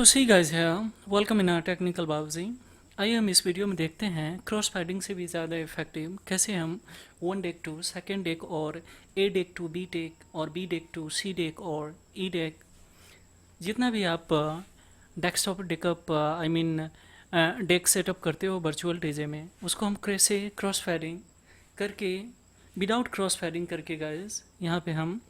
See guys है welcome in technical बाबूजी। आइए हम इस वीडियो में देखते हैं क्रॉस फाइटिंग से भी ज़्यादा इफेक्टिव कैसे हम one deck to second deck और A deck to B deck और B deck to C deck और ई डेक जितना भी आप desktop deck up I mean deck setup करते हो वर्चुअल डीजे में उसको हम कैसे क्रॉस फायरिंग करके विदाउट क्रॉस फायरिंग करके गाइस यहाँ पे हम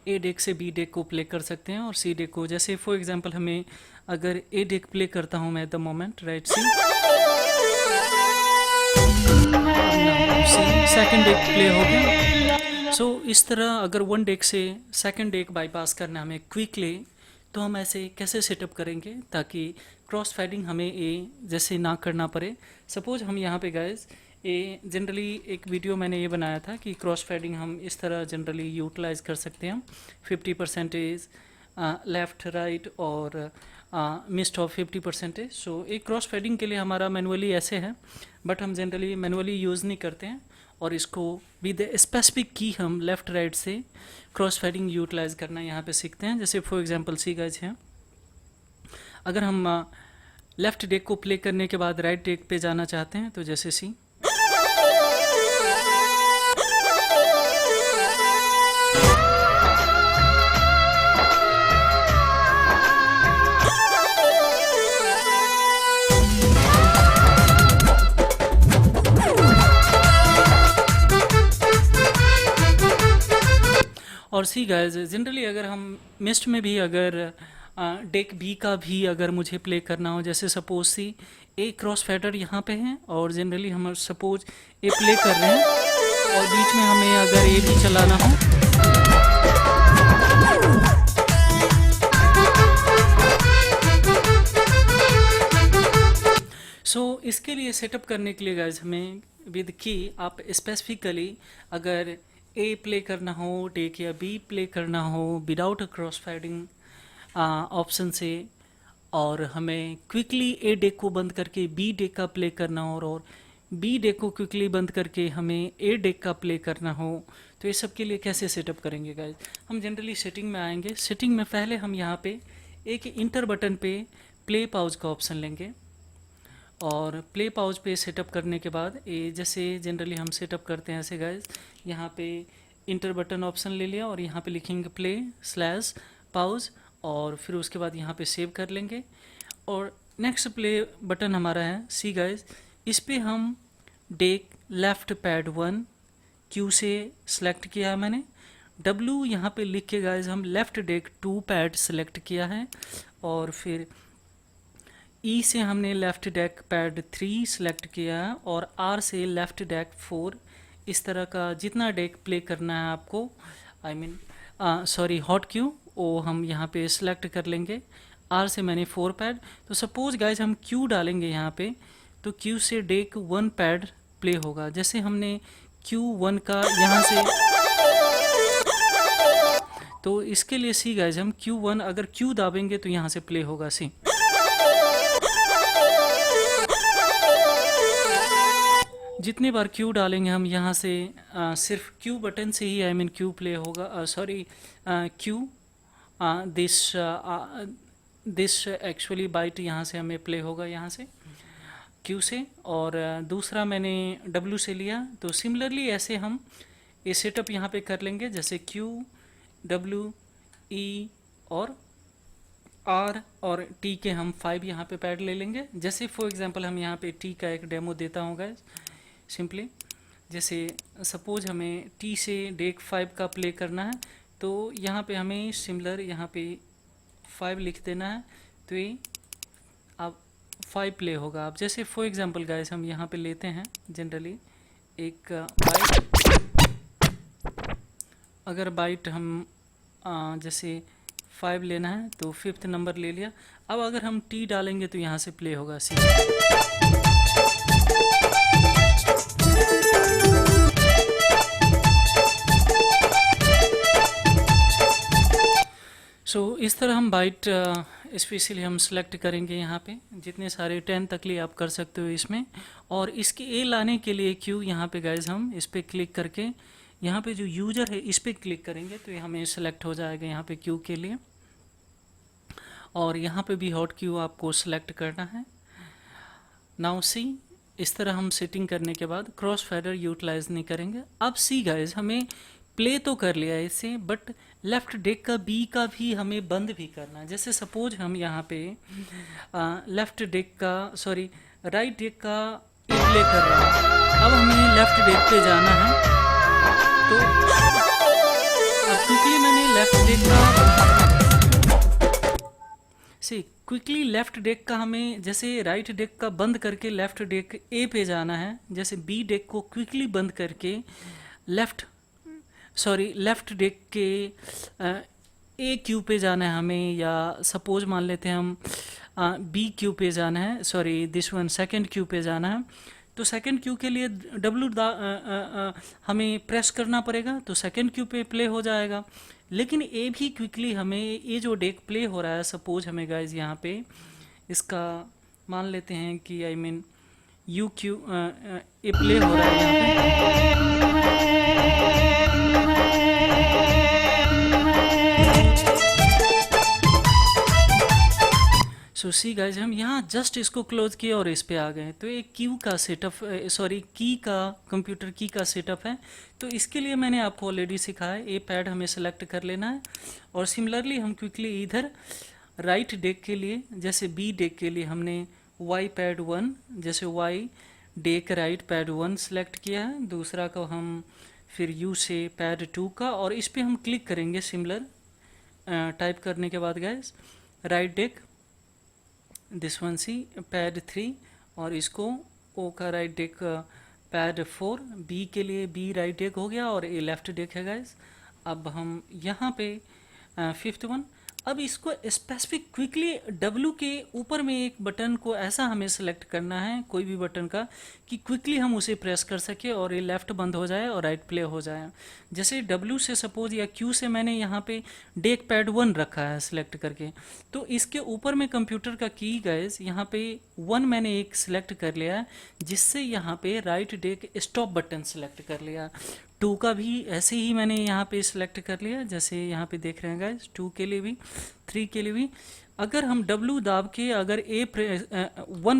ए डेक से बी डेक को प्ले कर सकते हैं और सी डेक को, जैसे फॉर एग्जांपल हमें अगर ए डेक प्ले करता हूँ मैं at the moment right C second deck play हो गया। सो इस तरह अगर वन डेक से सेकंड डेक बाईपास करना हमें क्विकली, तो हम ऐसे कैसे सेटअप करेंगे ताकि क्रॉस फायरिंग हमें ए जैसे ना करना पड़े। सपोज हम यहाँ पे गाइस ये जनरली एक वीडियो मैंने ये बनाया था कि क्रॉस फेडिंग हम इस तरह जनरली यूटिलाइज कर सकते हैं 50% लेफ़्ट राइट और मिस्ट ऑफ 50%। सो एक क्रॉस फेडिंग के लिए हमारा मैनुअली ऐसे है, बट हम जनरली मैनुअली यूज़ नहीं करते हैं और इसको विद स्पेसिफिक की हम लेफ़्ट राइट से क्रॉस फेडिंग यूटिलाइज करना यहाँ पे सीखते हैं। जैसे फॉर एग्जांपल सी गाइज हैं, अगर हम लेफ़्ट डेक को प्ले करने के बाद राइट डेक पे जाना चाहते हैं तो जैसे सी और सी गाइज जनरली अगर हम मिस्ट में भी अगर डेक बी का भी अगर मुझे प्ले करना हो, जैसे सपोज सी ए क्रॉस फेडर यहाँ पे है और जनरली हम सपोज ए प्ले कर रहे हैं और बीच में हमें अगर ए भी चलाना हो सो इसके लिए सेटअप करने के लिए गाइज हमें विद की आप स्पेसिफिकली अगर ए प्ले करना हो डेक या बी प्ले करना हो विदाउट क्रॉस फायरिंग ऑप्शन से, और हमें क्विकली ए डेक को बंद करके बी डेक का प्ले करना हो और बी डेक को क्विकली बंद करके हमें ए डेक का प्ले करना हो, तो ये सब के लिए कैसे सेटअप करेंगे गाइज। हम जनरली सेटिंग में आएंगे। सेटिंग में पहले हम यहाँ पे एक इंटर बटन पे प्ले पाउज का ऑप्शन लेंगे और प्ले पाउज पे सेटअप करने के बाद ये जैसे जनरली हम सेटअप करते हैं ऐसे गाइज, यहाँ पे इंटर बटन ऑप्शन ले लिया और यहाँ पे लिखेंगे प्ले स्लैश पाउज और फिर उसके बाद यहाँ पे सेव कर लेंगे। और नेक्स्ट प्ले बटन हमारा है सी गाइज, इस पे हम डेक लेफ़्ट पैड 1 क्यू से सेलेक्ट किया है मैंने, डब्ल्यू यहाँ पे लिख के गाइज हम लेफ़्ट डेक 2 पैड सेलेक्ट किया है और फिर ई से हमने लेफ़्ट डेक पैड 3 सेलेक्ट किया है और आर से लेफ़्ट डेक 4। इस तरह का जितना डेक प्ले करना है आपको I mean sorry hot Q वो हम यहाँ पे सिलेक्ट कर लेंगे। आर से मैंने 4 पैड, तो सपोज गाइज हम क्यू डालेंगे यहाँ पे तो क्यू से डेक 1 पैड प्ले होगा। जैसे हमने Q1 का यहाँ से, तो इसके लिए सी गाइज हम Q1 अगर Q दाबेंगे तो यहाँ से प्ले होगा सी। जितनी बार क्यू डालेंगे हम यहाँ से सिर्फ क्यू बटन से ही आई मीन क्यू प्ले होगा, sorry cue this actually bite यहाँ से हमें प्ले होगा यहाँ से क्यू से, और दूसरा मैंने डब्ल्यू से लिया। तो सिमिलरली ऐसे हम ये सेटअप यहाँ पे कर लेंगे, जैसे क्यू डब्ल्यू ई और आर और टी के हम 5 यहाँ पे पैड ले लेंगे। जैसे फॉर एग्जांपल हम यहाँ पे टी का एक डेमो देता हूँ गाइस सिंपली, जैसे सपोज हमें टी से डेक 5 का प्ले करना है तो यहाँ पे हमें सिमिलर यहाँ पे 5 लिख देना है तो ये अब 5 प्ले होगा। अब जैसे फॉर एग्जांपल गाइस हम यहाँ पे लेते हैं जनरली एक बाइट, अगर बाइट हम जैसे 5 लेना है तो 5th नंबर ले लिया। अब अगर हम टी डालेंगे तो यहाँ से प्ले होगा सी। सो इस तरह हम बाइट स्पेशली हम सेलेक्ट करेंगे यहाँ पे, जितने सारे 10 तक लिए आप कर सकते हो इसमें। और इसके ए लाने के लिए क्यू यहाँ पे गाइज हम इस पर क्लिक करके यहाँ पे जो यूजर है इस पर क्लिक करेंगे तो ये हमें सेलेक्ट हो जाएगा यहाँ पे क्यू के लिए। और यहाँ पे भी हॉट क्यू आपको सेलेक्ट करना है। नाउ सी, इस तरह हम सेटिंग करने के बाद क्रॉस फेडर यूटिलाइज नहीं करेंगे। अब सी गाइज, हमें प्ले तो कर लिया है इसे, बट लेफ्ट डेक का बी का भी हमें बंद भी करना है। जैसे सपोज हम यहाँ पे लेफ्ट डेक का सॉरी राइट डेक का ए प्ले कर रहे हैं, अब हमें लेफ्ट डेक पे जाना है। तो अब क्विकली मैंने left deck quickly left deck का हमें जैसे राइट डेक का बंद करके लेफ्ट डेक ए पे जाना है, जैसे बी डेक को क्विकली बंद करके लेफ्ट डेक के ए क्यू पे जाना है हमें, या सपोज मान लेते हैं हम बी क्यू पे जाना है, sorry this one second Q पे जाना है। तो सेकंड क्यू के लिए हमें प्रेस करना पड़ेगा, तो सेकंड क्यू पे प्ले हो जाएगा। लेकिन ए भी क्विकली हमें ये जो डेक प्ले हो रहा है, सपोज हमें गाइज यहाँ पे इसका मान लेते हैं कि I mean you Q a play हो रहा है यहाँ पे। सी गाइज, हम यहाँ जस्ट इसको क्लोज किए और इस पे आ गए। तो एक क्यू का सेटअप की का कंप्यूटर की का सेटअप है। तो इसके लिए मैंने आपको ऑलरेडी सिखाया है, ए पैड हमें सेलेक्ट कर लेना है। और सिमिलरली हम क्विकली इधर राइट डेक के लिए, जैसे बी डेक के लिए हमने वाई पैड 1, जैसे Y deck right pad 1 select किया है। दूसरा को हम फिर यू से पैड 2 का, और इस पे हम क्लिक करेंगे सिमिलर टाइप करने के बाद guys right deck this one C pad 3, और इसको ओ का राइट डेक पैड 4, बी के लिए बी राइट डेक हो गया और ए लेफ्ट डेक है गाइज। अब हम यहाँ पे फिफ्थ वन, अब इसको स्पेसिफिक क्विकली डब्ल्यू के ऊपर में एक बटन को ऐसा हमें सेलेक्ट करना है, कोई भी बटन का, कि क्विकली हम उसे प्रेस कर सके और ये लेफ्ट बंद हो जाए और राइट प्ले हो जाए। जैसे डब्ल्यू से सपोज या क्यू से मैंने यहाँ पे डेक पैड 1 रखा है सिलेक्ट करके, तो इसके ऊपर में कंप्यूटर का की गाइज यहाँ पे 1 मैंने एक सिलेक्ट कर लिया है, जिससे यहाँ पे right deck stop button select कर लिया। 2 का भी ऐसे ही मैंने यहाँ पे सिलेक्ट कर लिया, जैसे यहाँ पे देख रहे हैं गाइज 2 के लिए भी 3 के लिए भी। अगर हम W दाब के अगर 1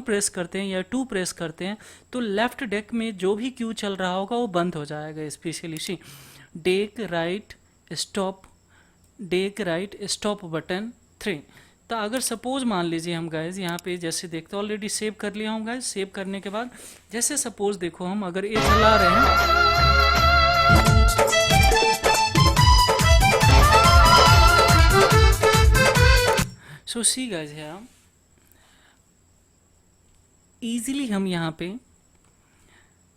प्रेस करते हैं या 2 प्रेस करते हैं, तो लेफ्ट डेक में जो भी क्यू चल रहा होगा वो बंद हो जाएगा। Specially C deck right stop button 3। तो अगर सपोज मान लीजिए हम गाइज यहाँ पे जैसे देखते हैं, ऑलरेडी सेव कर लिया हूँ गाइज। सेव करने के बाद जैसे सपोज देखो हम अगर ये चला रहे हैं, सो सी गाइज है इजीली हम यहाँ पे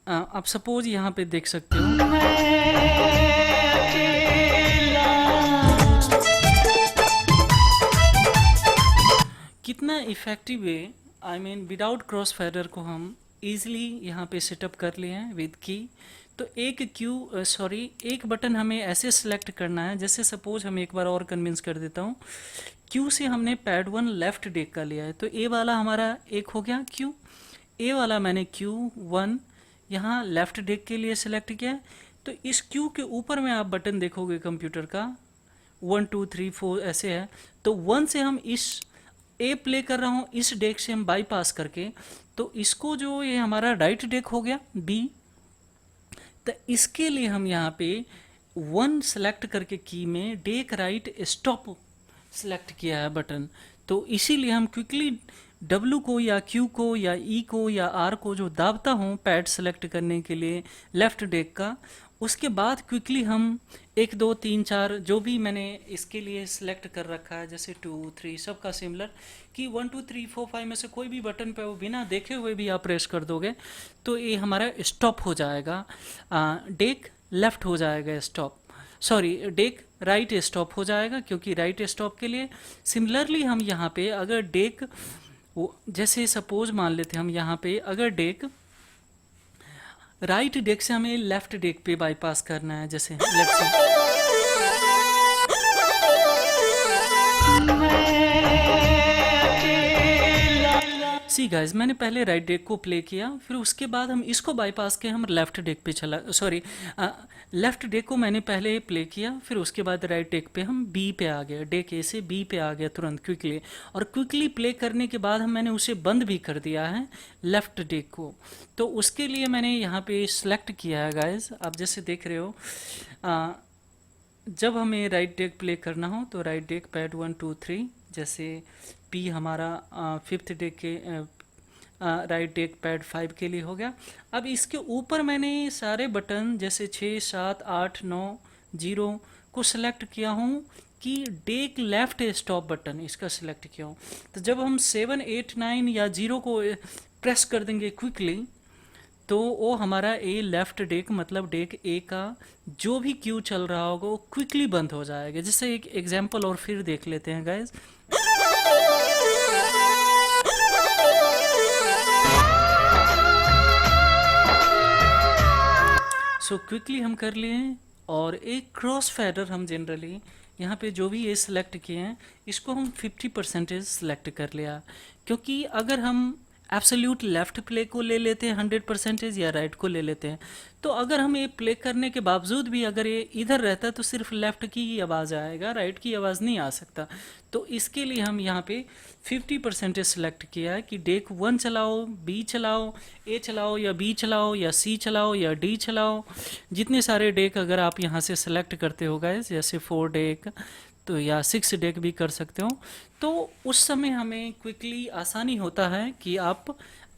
आप सपोज यहाँ पे देख सकते हो कितना इफेक्टिव है। I mean without cross fader को हम इजीली यहाँ पे सेटअप कर लिए हैं विद की। तो एक बटन हमें ऐसे सिलेक्ट करना है, जैसे सपोज हम एक बार और कन्विंस कर देता हूँ। क्यू से हमने पैड 1 लेफ्ट डेक का लिया है, तो ए वाला हमारा एक हो गया क्यू। ए वाला मैंने Q1 यहाँ लेफ्ट डेक के लिए सिलेक्ट किया है। तो इस क्यू के ऊपर में आप बटन देखोगे कंप्यूटर का 1 2 3 4 ऐसे है। तो 1 से हम इस ए प्ले कर रहा हूँ, इस डेक से हम बाईपास करके, तो इसको जो ये हमारा राइट डेक हो गया बी। तो इसके लिए हम यहाँ पे 1 सेलेक्ट करके की में डेक राइट स्टॉप सेलेक्ट किया है बटन। तो इसीलिए हम क्विकली W को या Q को या E को या R को जो दाबता हूँ पैड सेलेक्ट करने के लिए लेफ्ट डेक का, उसके बाद क्विकली हम 1 2 3 4 जो भी मैंने इसके लिए सिलेक्ट कर रखा है, जैसे 2 3 सबका सिमिलर, कि 1 2 3 4 5 में से कोई भी बटन पे वो बिना देखे हुए भी आप प्रेस कर दोगे तो ये हमारा स्टॉप हो जाएगा, डेक लेफ्ट हो जाएगा stop, sorry deck right stop हो जाएगा। क्योंकि राइट स्टॉप के लिए सिमिलरली हम यहाँ पे अगर डेक जैसे सपोज मान लेते हैं हम यहाँ पे अगर डेक राइट डेक से हमें लेफ्ट डेक पे बाईपास करना है, जैसे लेफ्ट से सी गाइस, मैंने पहले राइट डेक को प्ले किया, फिर उसके बाद हम इसको बाईपास के हम लेफ्ट डेक पे चला, सॉरी, लेफ्ट डेक को मैंने पहले प्ले किया, फिर उसके बाद राइट डेक पे हम बी पे आ गए, डेक ए से बी पे आ गया तुरंत क्विकली, और क्विकली प्ले करने के बाद हम मैंने उसे बंद भी कर दिया है लेफ्ट डेक को। तो उसके लिए मैंने यहाँ पे सेलेक्ट किया है गाइस, आप जैसे देख रहे हो, जब हमें राइट डेक प्ले करना हो तो राइट डेक पैड 1 2 3, जैसे पी हमारा फिफ्थ डेक के राइट डेक पैड 5 के लिए हो गया। अब इसके ऊपर मैंने सारे बटन जैसे 6 7 8 9 0 को सिलेक्ट किया हूँ कि डेक लेफ्ट स्टॉप बटन इसका सिलेक्ट किया हूँ। तो जब हम 7 8 9 या 0 को प्रेस कर देंगे क्विकली, तो वो हमारा ए लेफ्ट डेक मतलब डेक ए का जो भी क्यू चल रहा होगा वो क्विकली बंद हो जाएगा। जैसे एक एग्जांपल और फिर देख लेते हैं गाइज। सो क्विकली हम कर लिए, और एक क्रॉस फेडर हम जनरली यहाँ पे जो भी ये सिलेक्ट किए हैं इसको हम 50% सिलेक्ट कर लिया, क्योंकि अगर हम एब्सोल्यूट लेफ्ट प्ले को ले लेते हैं 100% या राइट को ले लेते हैं, तो अगर हम ये प्ले करने के बावजूद भी अगर ये इधर रहता है तो सिर्फ लेफ्ट की ही आवाज़ आएगा, राइट की आवाज़ नहीं आ सकता। तो इसके लिए हम यहाँ पे 50% सिलेक्ट किया है कि डेक 1 चलाओ, बी चलाओ, ए चलाओ या बी चलाओ या सी चलाओ या डी चलाओ। जितने सारे डेक अगर आप यहाँ से सिलेक्ट करते हो गाइस, जैसे 4 डेक तो या 6 डेक भी कर सकते हो, तो उस समय हमें क्विकली आसानी होता है कि आप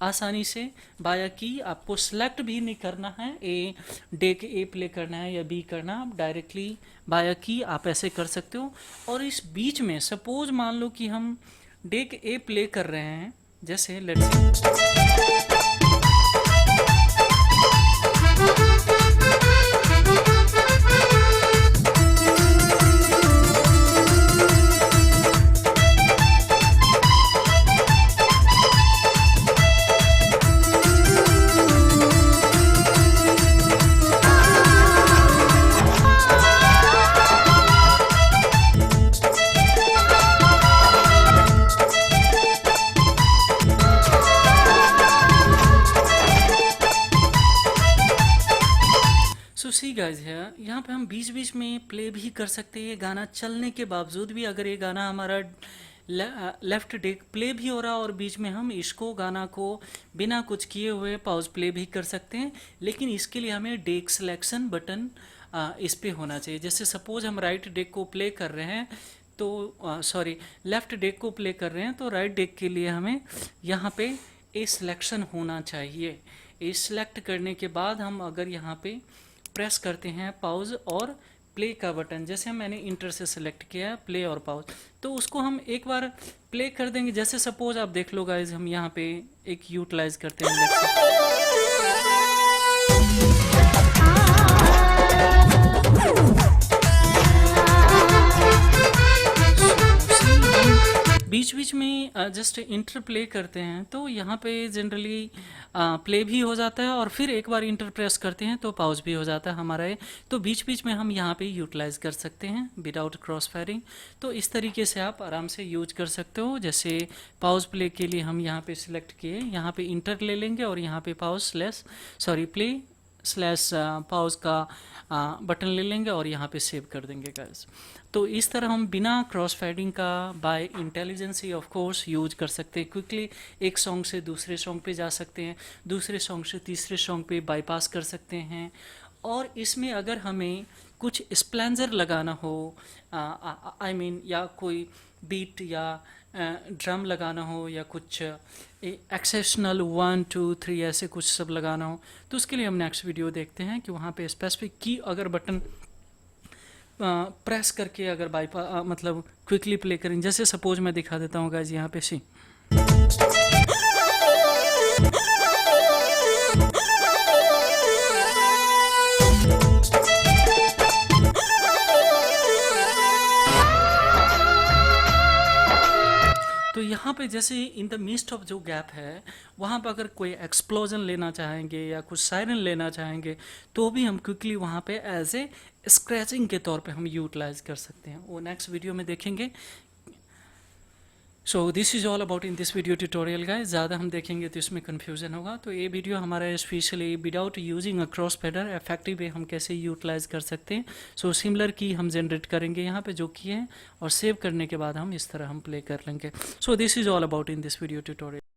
आसानी से बाया की आपको सेलेक्ट भी नहीं करना है, ए डेक ए प्ले करना है या बी करना, आप डायरेक्टली बाया की आप ऐसे कर सकते हो। और इस बीच में सपोज मान लो कि हम डेक ए प्ले कर रहे हैं, जैसे लेट्स सी गाइज है, यहाँ पे हम बीच बीच में प्ले भी कर सकते हैं। गाना चलने के बावजूद भी अगर ये गाना हमारा लेफ्ट डेक प्ले भी हो रहा और बीच में हम इसको गाना को बिना कुछ किए हुए पॉज प्ले भी कर सकते हैं, लेकिन इसके लिए हमें डेक सिलेक्शन बटन इस पे होना चाहिए। जैसे सपोज हम राइट डेक को प्ले कर रहे हैं तो सॉरी लेफ्ट डेक को प्ले कर रहे हैं, तो राइट डेक के लिए हमें यहाँ पे ए सिलेक्शन होना चाहिए। ए सिलेक्ट करने के बाद हम अगर यहाँ पे प्रेस करते हैं पॉज और प्ले का बटन, जैसे मैंने इंटर से सिलेक्ट किया है प्ले और पॉज, तो उसको हम एक बार प्ले कर देंगे। जैसे सपोज आप देख लो गाइज, हम यहाँ पे एक यूटिलाइज करते हैं, बीच बीच में जस्ट इंटर प्ले करते हैं, तो यहाँ पे जनरली प्ले भी हो जाता है और फिर एक बार इंटर प्रेस करते हैं तो पॉज भी हो जाता है हमारा ये। तो बीच बीच में हम यहाँ पे यूटिलाइज कर सकते हैं विदाउट क्रॉस फायरिंग। तो इस तरीके से आप आराम से यूज कर सकते हो। जैसे पॉज प्ले के लिए हम यहाँ पे सिलेक्ट किए, यहाँ पे इंटर ले लेंगे और यहाँ पे पॉज प्ले स्लैश पॉज का बटन ले लेंगे और यहाँ पे सेव कर देंगे गाइस। तो इस तरह हम बिना क्रॉस फायरिंग का by intelligence of course use कर सकते हैं। क्विकली एक सॉन्ग से दूसरे सॉन्ग पे जा सकते हैं, दूसरे सॉन्ग से तीसरे सॉन्ग पे बाईपास कर सकते हैं। और इसमें अगर हमें कुछ स्प्लेंजर लगाना हो, आई मीन या कोई बीट या ड्रम लगाना हो या कुछ एक्सेप्शनल 1 2 3 ऐसे कुछ सब लगाना हो, तो उसके लिए हम नेक्स्ट वीडियो देखते हैं कि वहाँ पे स्पेसिफिक की अगर बटन प्रेस करके अगर बाईपास मतलब क्विकली प्ले करें। जैसे सपोज मैं दिखा देता हूँ गाइस, यहाँ पे सी तो यहाँ पे जैसे इन द मिस्ट ऑफ जो गैप है वहाँ पर अगर कोई एक्सप्लोजन लेना चाहेंगे या कुछ सायरन लेना चाहेंगे तो भी हम क्विकली वहाँ पे एज ए स्क्रैचिंग के तौर पे हम यूटिलाइज कर सकते हैं। वो नेक्स्ट वीडियो में देखेंगे। So this is all about in this video tutorial guys. ज़्यादा हम देखेंगे तो इसमें कन्फ्यूज़न होगा, तो ये वीडियो हमारा specially without using a cross fader effective way हम कैसे यूटिलाइज कर सकते हैं। सो सिमिलर की हम जनरेट करेंगे यहाँ पे जो की है, और सेव करने के बाद हम इस तरह हम प्ले कर लेंगे। So this is all about in this video tutorial.